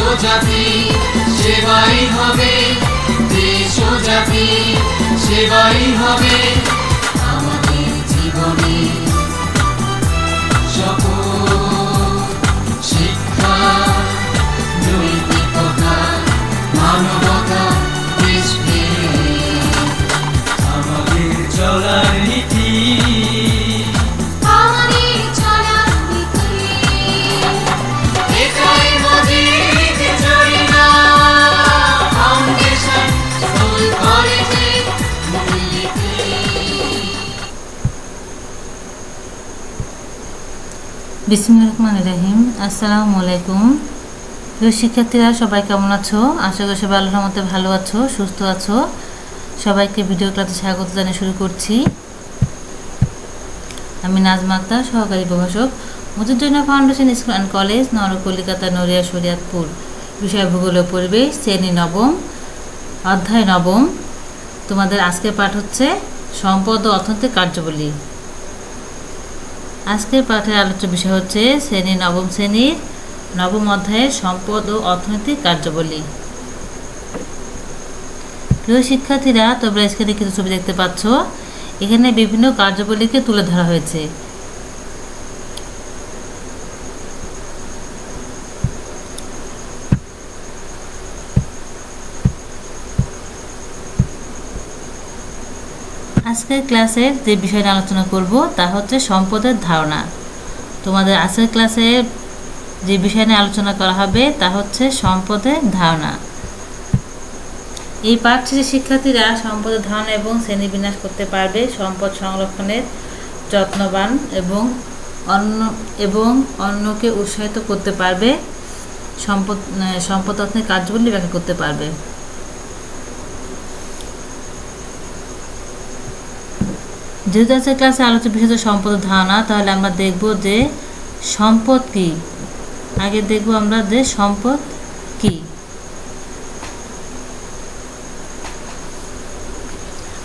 ও জাতি সেবাই হবে, দেশ ও জাতি সেবাই হবে আমাদের জীবনে। শপথ শিক্ষা, নৈতিকতা, মানবতা, দেশপ্রেম আমাদের চলার নীতি। বিসমিল্লাহির রহমানির রহিম। আসসালামু আলাইকুম। প্রিয় শিক্ষার্থীরা, সবাই কেমন আছো? আশা করি সবাই আল্লাহর রহমতে ভালো আছো, সুস্থ আছো। সবাইকে ভিডিও ক্লাসে স্বাগত জানিয়ে শুরু করছি। আমি নাজমা আক্তার, সহকারী প্রভাষক, Mujibur foundation school and college, নর কলিকাতা, নড়িয়া, শরিয়াতপুর। বিষয় ভূগোল ও পরিবেশ, শ্রেণী নবম, অধ্যায় নবম। তোমাদের আজকের পাঠ হচ্ছে সম্পদ ও অর্থনৈতিক কার্যাবলী। আজকের পাঠের আলোচ্য বিষয় হচ্ছে শ্রেণী নবম শ্রেণীর নবম অধ্যায়ের সম্পদ ও অর্থনৈতিক কার্যাবলী। প্রিয় শিক্ষার্থীরা, তোমরা স্ক্রিনে কিছু ছবি দেখতে পাচ্ছ। এখানে বিভিন্ন কার্যাবলীকে তুলে ধরা হয়েছে। আজকের ক্লাসের যে বিষয় নিয়ে আলোচনা করব তা হচ্ছে সম্পদের ধারণা। তোমাদের আজকের ক্লাসে যে বিষয় নিয়ে আলোচনা করা হবে তা হচ্ছে সম্পদের ধারণা। এই পাঠ শেষে শিক্ষার্থীরা সম্পদের ধারণা এবং শ্রেণীবিন্যাস করতে পারবে, সম্পদ সংরক্ষণের যত্নবান এবং অন্যকে উৎসাহিত করতে পারবে, সম্পদ অর্থনৈতিক কার্যাবলী ব্যাখ্যা করতে পারবে। যেহেতু আজকের ক্লাসে আলোচনা বিষয় সম্পদের ধারণা, তাহলে আমরা দেখব যে সম্পদ কি। আগে দেখব আমরা যে সম্পদ কি।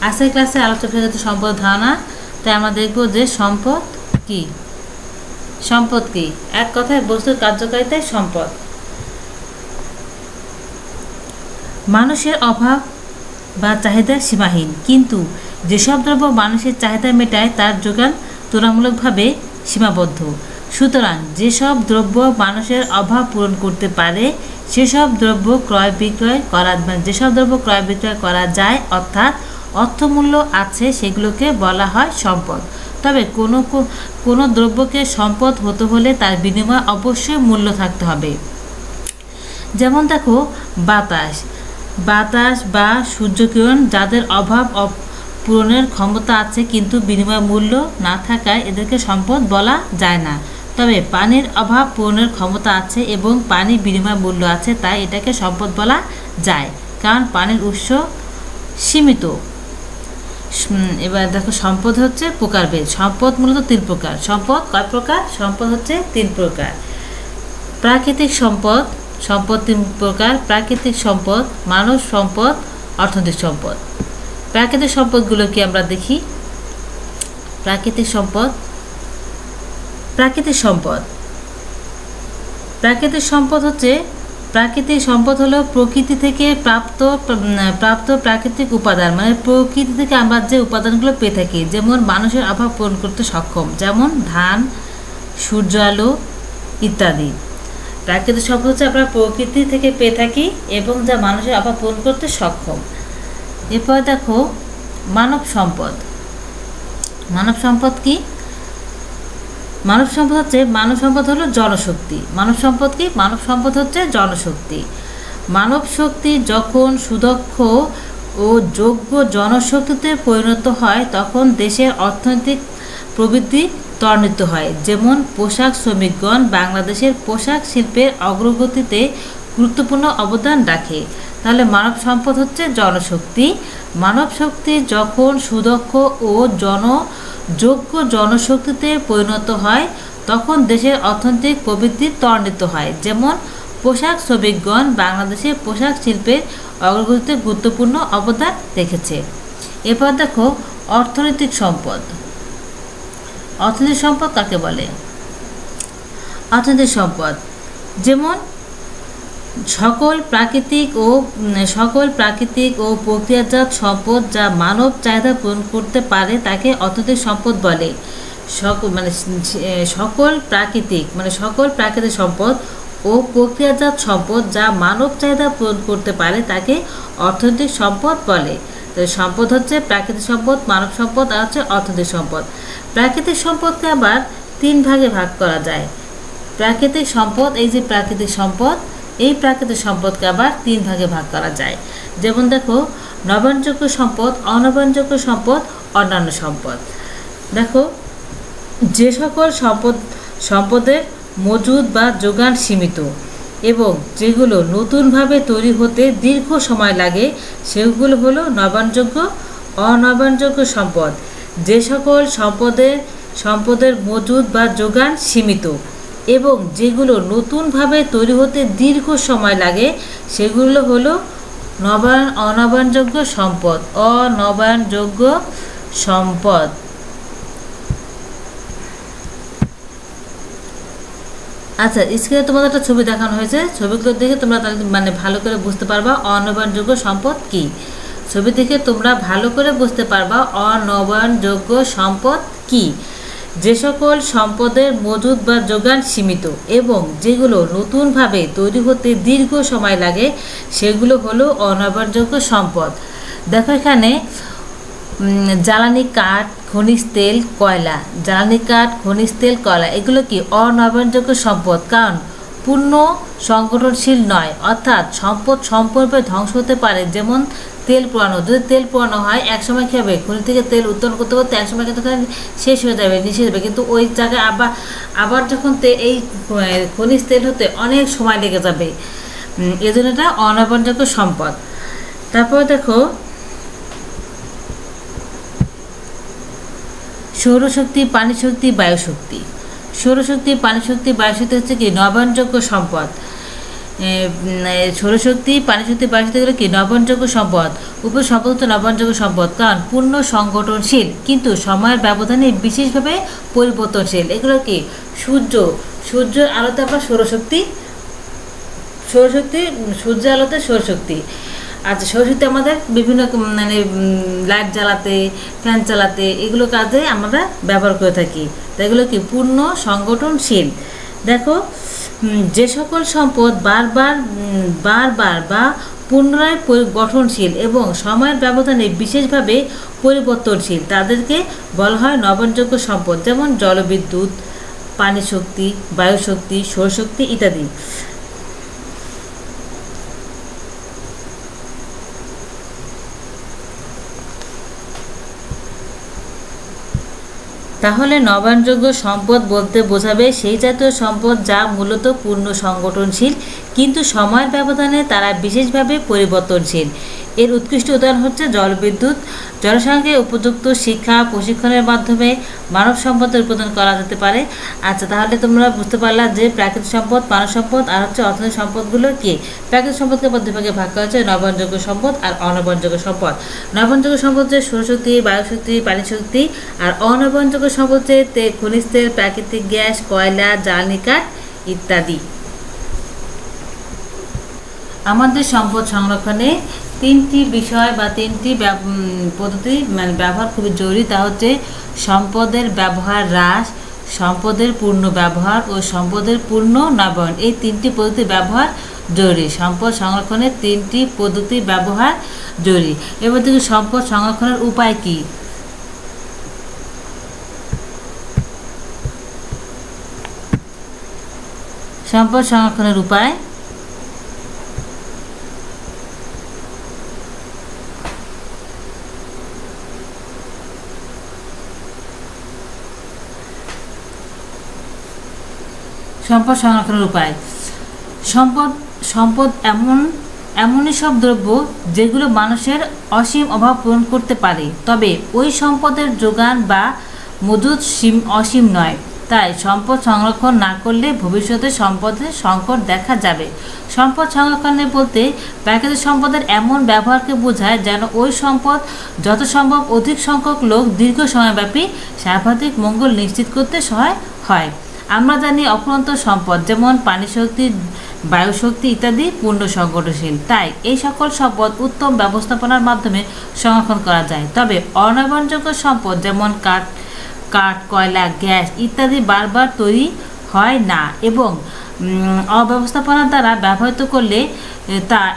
আজকের ক্লাসে আলোচনা বিষয় সম্পদের ধারণা, তাই আমরা দেখব যে সম্পদ কি। সম্পদ কি? এক কথায় বস্তুর কার্যকারিতাই সম্পদ। মানুষের অভাব বা চাহিদা সীমাহীন, কিন্তু যেসব দ্রব্য মানুষের চাহিদা মেটায় তার যোগান তুলনামূলকভাবে সীমাবদ্ধ। সুতরাং যেসব দ্রব্য মানুষের অভাব পূরণ করতে পারে সেসব দ্রব্য ক্রয় বিক্রয় করা যায়, অর্থাৎ অর্থমূল্য আছে, সেগুলোকে বলা হয় সম্পদ। তবে কোনো দ্রব্যকে সম্পদ হতে হলে তার বিনিময়ে অবশ্যই মূল্য থাকতে হবে। যেমন দেখো, বাতাস বা সূর্যকিরণ, যাদের অভাব পূরণের ক্ষমতা আছে কিন্তু বিনিময় মূল্য না থাকায় এদেরকে সম্পদ বলা যায় না। তবে পানির অভাব পূরণের ক্ষমতা আছে এবং পানির বিনিময় মূল্য আছে, তাই এটাকে সম্পদ বলা যায়, কারণ পানির উৎস সীমিত। এবার দেখো, সম্পদ হচ্ছে প্রকারভেদ। সম্পদ মূলত তিন প্রকার। সম্পদ কয় প্রকার? সম্পদ হচ্ছে তিন প্রকার। প্রাকৃতিক সম্পদ তিন প্রকার: প্রাকৃতিক সম্পদ, মানব সম্পদ, অর্থনৈতিক সম্পদ। প্রাকৃতিক সম্পদগুলোকে আমরা দেখি। প্রাকৃতিক সম্পদ হলো প্রকৃতি থেকে প্রাপ্ত প্রাকৃতিক উপাদান, মানে প্রকৃতি থেকে আমরা যে উপাদানগুলো পেয়ে থাকি, যেমন মানুষের অভাব পূরণ করতে সক্ষম, যেমন ধান, সূর্য আলো ইত্যাদি। প্রাকৃতিক সম্পদ হচ্ছে আমরা প্রকৃতি থেকে পেয়ে থাকি এবং যা মানুষের অভাব পূরণ করতে সক্ষম। এরপর দেখো মানব সম্পদ। মানব সম্পদ কি? মানব সম্পদ হলো জনশক্তি। মানব সম্পদ হচ্ছে জনশক্তি। মানব শক্তি যখন সুদক্ষ ও যোগ্য জনশক্তিতে পরিণত হয় তখন দেশের অর্থনৈতিক প্রবৃদ্ধি ত্বরান্বিত হয়। যেমন পোশাক শ্রমিকগণ বাংলাদেশের পোশাক শিল্পের অগ্রগতিতে গুরুত্বপূর্ণ অবদান রাখে। তাহলে মানব সম্পদ হচ্ছে জনশক্তি। মানব শক্তি যখন সুদক্ষ ও যোগ্য জনশক্তিতে পরিণত হয় তখন দেশের অর্থনৈতিক প্রবৃদ্ধি ত্বরান্বিত হয়। যেমন পোশাক শ্রমিকগণ বাংলাদেশের পোশাক শিল্পের অগ্রগতিতে গুরুত্বপূর্ণ অবদান রেখেছে। এরপর দেখো অর্থনৈতিক সম্পদ। অর্থনৈতিক সম্পদ কাকে বলে? অর্থনৈতিক সম্পদ যেমন সকল প্রাকৃতিক ও প্রক্রিয়াজাত সম্পদ যা মানব চাহিদা পূরণ করতে পারে তাকে অর্থনৈতিক সম্পদ বলে। সকল প্রাকৃতিক সম্পদ ও প্রক্রিয়াজাত সম্পদ যা মানব চাহিদা পূরণ করতে পারে তাকে অর্থনৈতিক সম্পদ বলে। তো সম্পদ হচ্ছে প্রাকৃতিক সম্পদ, মানব সম্পদ আর হচ্ছে অর্থনৈতিক সম্পদ। প্রাকৃতিক সম্পদকে আবার 3 ভাগে ভাগ করা যায়। প্রাকৃতিক সম্পদ, এই যে প্রাকৃতিক সম্পদ, এই প্রাকৃতিক সম্পদকে আবার 3 ভাগে ভাগ করা যায়। যেমন দেখো, নবায়নযোগ্য সম্পদ, অনবায়নযোগ্য সম্পদ, অন্যান্য সম্পদ। দেখো, যে সকল সম্পদের মজুদ বা যোগান সীমিত এবং যেগুলো নতুনভাবে তৈরি হতে দীর্ঘ সময় লাগে সেগুলো হলো নবায়নযোগ্য, অনবায়নযোগ্য সম্পদ। যে সকল সম্পদের মজুদ বা যোগান সীমিত এবং যেগুলো নতুনভাবে তৈরি হতে দীর্ঘ সময় লাগে সেগুলো হলো অনবায়নযোগ্য সম্পদ, অনবায়নযোগ্য সম্পদ। আচ্ছা, স্ক্রিনে তোমাদের একটা ছবি দেখানো হয়েছে, ছবিগুলো দেখে তোমরা তাহলে ভালো করে বুঝতে পারবা অনবায়নযোগ্য সম্পদ কি। ছবি দেখে তোমরা ভালো করে বুঝতে পারবা অনবায়নযোগ্য সম্পদ কি। যে সকল সম্পদের মজুদ বা যোগান সীমিত এবং যেগুলো নতুনভাবে তৈরি হতে দীর্ঘ সময় লাগে সেগুলো হলো অনবায়নযোগ্য সম্পদ। দেখো এখানে জ্বালানি কাঠ, খনিজ তেল, কয়লা। জ্বালানি কাঠ, খনিজ তেল, কয়লা এগুলো কি অনবায়নযোগ্য সম্পদ, কারণ পূর্ণ সংগঠনশীল নয়, অর্থাৎ সম্পদ সম্পূর্ণভাবে ধ্বংস হতে পারে। যেমন তেল পোড়ানো, যদি তেল পোড়ানো হয় একসময় কী হবে, খনি থেকে তেল উত্তোলন করতে করতে একসময় কিন্তু শেষ হয়ে যাবে, নিষে যাবে, কিন্তু ওই জায়গায় আবার যখন এই খনিজ তেল হতে অনেক সময় লেগে যাবে, এজন্য এটা অনবায়নযোগ্য সম্পদ। তারপর দেখো, সৌরশক্তি, পানিশক্তি, বায়ুশক্তি। সৌরশক্তি, পানিশক্তি, বায়ুশক্তি হচ্ছে কি নবায়নযোগ্য সম্পদ। সৌরশক্তি, পানিশক্তি, বায়ুশক্তি এগুলো কি নবায়নযোগ্য সম্পদ। উপর সম্পদ হচ্ছে নবায়নযোগ্য সম্পদ, কারণ পূর্ণ সংগঠনশীল কিন্তু সময়ের ব্যবধানে বিশেষভাবে পরিবর্তনশীল। এগুলো কি সূর্যের আলোতে আবার সৌরশক্তি, সূর্যের আলোতে সৌরশক্তি। আচ্ছা, সৌরশক্তি আমাদের বিভিন্ন লাইট জ্বালাতে, ফ্যান চালাতে, এগুলো কাজে আমরা ব্যবহার করে থাকি। তো এগুলো কি পূর্ণ সংগঠনশীল। দেখো, যে সকল সম্পদ বারবার বা পুনরায় গঠনশীল এবং সময়ের ব্যবধানে বিশেষভাবে পরিবর্তনশীল তাদেরকে বলা হয় নবায়নযোগ্য সম্পদ। যেমন জলবিদ্যুৎ, পানিশক্তি, বায়ুশক্তি, সৌরশক্তি ইত্যাদি। তাহলে নবায়নযোগ্য সম্পদ বলতে বোঝাবে সেই জাতীয় সম্পদ যা মূলত পূর্ণ সংগঠনশীল কিন্তু সময়ের ব্যবধানে তারা বিশেষভাবে পরিবর্তনশীল। এর উৎকৃষ্ট উদাহরণ হচ্ছে জলবিদ্যুৎ। জনসংখ্যাকে উপযুক্ত শিক্ষা প্রশিক্ষণের মাধ্যমে মানব সম্পদের উৎপাদন করা যেতে পারে। আচ্ছা, তাহলে তোমরা বুঝতে পারলা যে প্রাকৃতিক সম্পদ, মানব সম্পদ আর হচ্ছে অর্থনৈতিক সম্পদগুলো কি। প্রাকৃতিক সম্পদকে 2 ভাগে ভাগ করা হচ্ছে নবায়নযোগ্য সম্পদ আর অনবায়নযোগ্য সম্পদ। নবায়নযোগ্য সম্পদ হচ্ছে সৌরশক্তি, বায়ুশক্তি, পানিশক্তি, আর অনবায়নযোগ্য সম্পদ হচ্ছে খনিজ তেল, প্রাকৃতিক গ্যাস, কয়লা, জ্বালানি কাঠ ইত্যাদি। আমাদের সম্পদ সংরক্ষণে 3টি বিষয় বা 3টি পদ্ধতি ব্যবহার খুবই জরুরি। তা হচ্ছে সম্পদের ব্যবহার হ্রাস, সম্পদের পূর্ণ ব্যবহার ও সম্পদের পূর্ণ নবায়ন। এই 3টি পদ্ধতি ব্যবহার জরুরি। সম্পদ সংরক্ষণের 3টি পদ্ধতি ব্যবহার জরুরি। এবার দেখি সম্পদ সংরক্ষণের উপায় কি। সম্পদ সংরক্ষণের উপায় সম্পদ সংরক্ষণের উপায় সম্পদ এমনই সব দ্রব্য যেগুলো মানুষের অসীম অভাব পূরণ করতে পারে, তবে ওই সম্পদের যোগান বা মজুদ অসীম নয়। তাই সম্পদ সংরক্ষণ না করলে ভবিষ্যতে সম্পদের সংকট দেখা যাবে। সম্পদ সংরক্ষণে বলতে প্রাকৃতিক সম্পদের এমন ব্যবহারকে বোঝায় যেন ওই সম্পদ যত সম্ভব অধিক সংখ্যক লোক দীর্ঘ সময়ব্যাপী স্বাভাবিক মঙ্গল নিশ্চিত করতে সহায় হয়। আমরা জানি অফুরন্ত সম্পদ যেমন পানিশক্তি, বায়ুশক্তি ইত্যাদি পূর্ণ সংগঠনশীল। তাই এই সকল সম্পদ উত্তম ব্যবস্থাপনার মাধ্যমে সংরক্ষণ করা যায়। তবে অনবায়নযোগ্য সম্পদ যেমন কাঠ, কয়লা, গ্যাস ইত্যাদি বারবার তৈরি হয় না এবং অব্যবস্থাপনার দ্বারা ব্যবহৃত করলে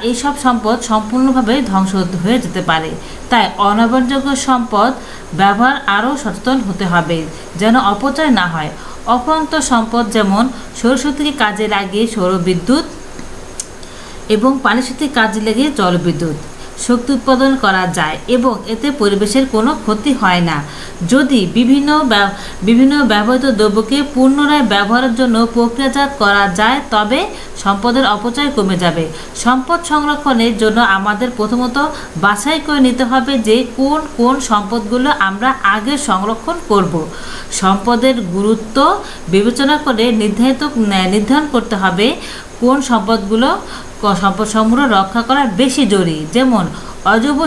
এইসব সম্পদ সম্পূর্ণভাবে ধ্বংস হয়ে যেতে পারে। তাই অনবায়নযোগ্য সম্পদ ব্যবহার আরও সচেতন হতে হবে যেন অপচয় না হয়। অপরন্ত সম্পদ যেমন সৌরশক্তিকে কাজে লাগিয়ে সৌরবিদ্যুৎ এবং পানিশক্তিকে কাজে লাগিয়ে জলবিদ্যুৎ শক্তি উৎপাদন করা যায় এবং এতে পরিবেশের কোনো ক্ষতি হয় না। যদি বিভিন্ন ব্যবহৃত দ্রব্যকে পুনরায় ব্যবহারের জন্য প্রক্রিয়াজাত করা যায় তবে সম্পদের অপচয় কমে যাবে। সম্পদ সংরক্ষণের জন্য আমাদের প্রথমত বাছাই করে নিতে হবে যে কোন কোন সম্পদগুলো আমরা আগে সংরক্ষণ করব। সম্পদের গুরুত্ব বিবেচনা করে নির্ধারণ করতে হবে কোন সম্পদসমূহ রক্ষা করা বেশি জরুরি। যেমন অজৈব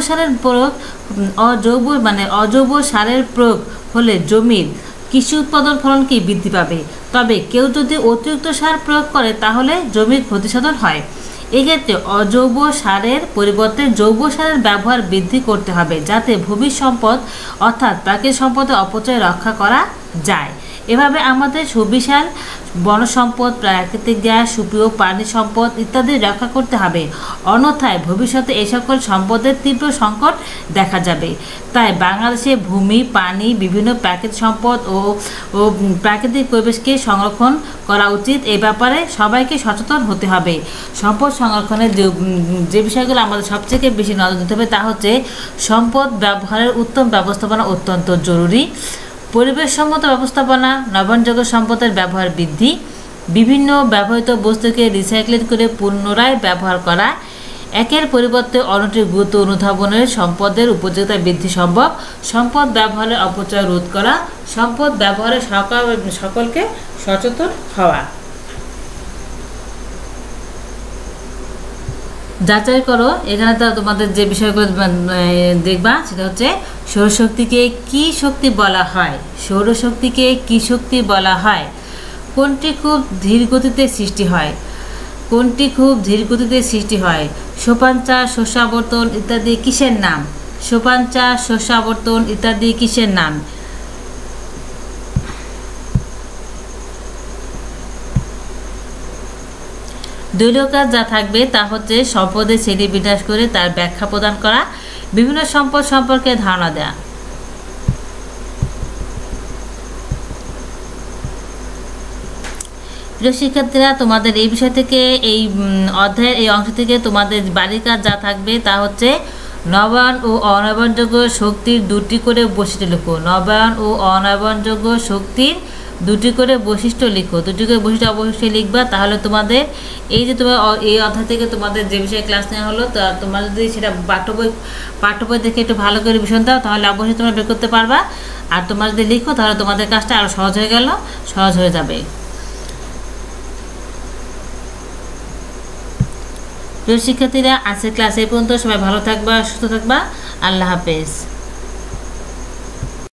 সারের প্রয়োগ হলে জমির কৃষি উৎপাদন ফলন কি বৃদ্ধি পাবে। তবে কেউ যদি অতিরিক্ত সার প্রয়োগ করে তাহলে জমির ক্ষতিসাধন হয়। এক্ষেত্রে অজৈব সারের পরিবর্তে জৈব সারের ব্যবহার বৃদ্ধি করতে হবে যাতে ভূমি সম্পদ অর্থাৎ প্রাকৃতিক সম্পদের অপচয় রক্ষা করা যায়। এভাবে আমাদের সুবিশাল বন সম্পদ, প্রাকৃতিক গ্যাস, সুপেয় পানি সম্পদ ইত্যাদি রক্ষা করতে হবে। অন্যথায় ভবিষ্যতে এই সকল সম্পদের তীব্র সংকট দেখা যাবে। তাই বাংলাদেশে ভূমি, পানি, বিভিন্ন প্রাকৃতিক সম্পদ ও প্রাকৃতিক পরিবেশকে সংরক্ষণ করা উচিত। এ ব্যাপারে সবাইকে সচেতন হতে হবে। সম্পদ সংরক্ষণের যে বিষয়গুলো আমাদের সবথেকে বেশি নজর দিতে হবে তা হচ্ছে সম্পদ ব্যবহারের উত্তম ব্যবস্থাপনা অত্যন্ত জরুরি। পরিবেশসম্মত ব্যবস্থাপনা, নবায়নযোগ্য সম্পদের ব্যবহার বৃদ্ধি, বিভিন্ন ব্যবহৃত বস্তুকে রিসাইক্লিং করে পুনরায় ব্যবহার করা, একের পরিবর্তে অন্যটির গুরুত্ব অনুধাবনের সম্পদের উপযোগিতা বৃদ্ধি সম্ভব, সম্পদ ব্যবহারের অপচয় রোধ করা, সম্পদ ব্যবহারে সকলকে সচেতন হওয়া। যাচাই করো, এখানে তো তোমাদের যে বিষয়গুলো দেখবা সেটা হচ্ছে সৌরশক্তিকে কি শক্তি বলা হয়। সৌরশক্তিকে কি শক্তি বলা হয়? কোনটি খুব ধীর গতিতে সৃষ্টি হয়? কোনটি খুব ধীর গতিতে সৃষ্টি হয়? সোপান চাষ, শস্যাবর্তন ইত্যাদি কিসের নাম? সোপান চাষ, শস্যাবর্তন ইত্যাদি কিসের নাম? দলীয় কাজ যা থাকবে তা হচ্ছে সম্পদের শ্রেণীবিন্যাস করে তার ব্যাখ্যা প্রদান করা, বিভিন্ন সম্পদ সম্পর্কে ধারণা দেওয়া। প্রিয় শিক্ষার্থীরা, তোমাদের এই বিষয় থেকে এই অধ্যায়ের এই অংশ থেকে তোমাদের বাড়ির কাজ যা থাকবে তা হচ্ছে নবায়ন ও অনবায়নযোগ্য শক্তির দুটি করে বৈশিষ্ট্য লিখো। নবায়ন ও অনবায়নযোগ্য শক্তির দুটি করে বৈশিষ্ট্য লিখো। দুটি করে বৈশিষ্ট্য অবশ্যই লিখবা। তাহলে তোমাদের এই যে তোমার এই অধ্যায় থেকে তোমাদের যে বিষয়ে ক্লাস নেওয়া হলো তা তোমরা যদি সেটা পাঠ্য বই দেখে একটু ভালো করে রিভিশন দাও তাহলে অবশ্যই তোমরা বের করতে পারবা। আর তোমরা যদি লিখো তাহলে তোমাদের কাজটা আরও সহজ হয়ে যাবে। প্রিয় শিক্ষার্থীরা, আজকের ক্লাস এই পর্যন্ত। সবাই ভালো থাকবা, সুস্থ থাকবা। আল্লাহ হাফেজ।